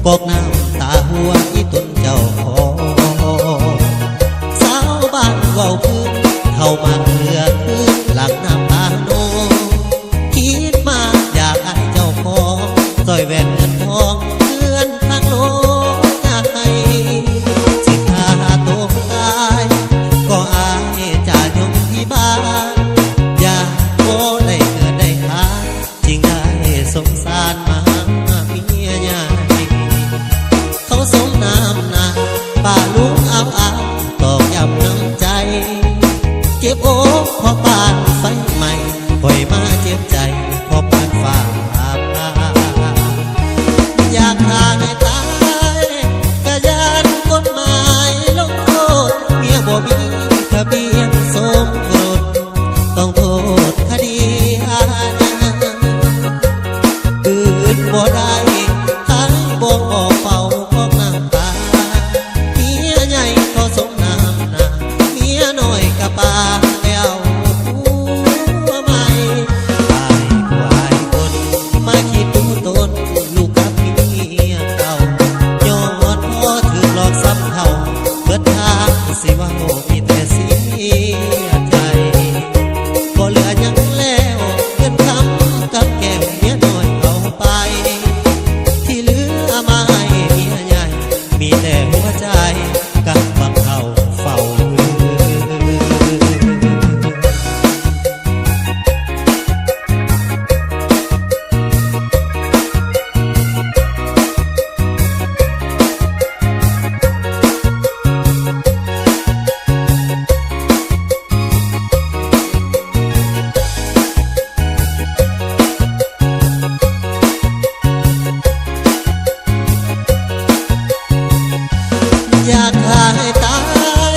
กอกน้ำตาหัวที่ต้นเจ้าของสาวบ้านเว้าพื้นเข้ามาเกลือคืนหลังน้ำตาโนคิดมาอยากอายเจ้าของซอยแหวนเงินทองเพื่อนทางโลกให้สิค่าตัวตายก็อายจะยงที่บ้านอยากโอ้ได้เกิดได้หาจริงได้สงสารมาเมียใหญ่เขาสมน้ำหน้าป่าลุงเอาตอกย้ำน้ำใจเจ็บอกพอปานไฟใหม่ปล่อยมาเจ็บใจพอปานฝ่าอยากฆ่าให้ตายกะยานกฎหมายลงโทษเมียบ่มีทะเบียนสมรสต้องโทษคดีอาญาอื่นบ่ได้ทั้งบ่ออกเฝ้าพอกน้ำตาเมียใหญ่เขาสมน้ำหน้าเมียน้อยกะปาแล้วหัวใหม่ตายควายคนมาคิดดูตนลูกกับเมียเก่าย้อนพ่อถือหลอกซ้ำเท่าเบิดทางสิว่าโง่มีแต่เสียใจบ่เหลือยังแล้วเงินคำกับแก้มเมียน้อยเอาไปที่เหลือมาให้เมียใหญ่มีแต่หัวใจกับบังเขาเฝ้าอยากฆ่าให้ตาย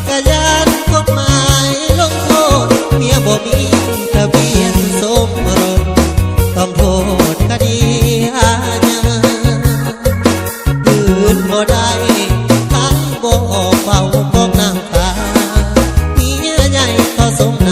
กะยานกฎหมายลงโทษเมียบ่มีทะเบียนสมรสต้องโทษคดีอาญาอื่นบ่ได้ทั้งบ่ออกเฝ้าพอกน้ำตาเมียใหญ่เขาสมน้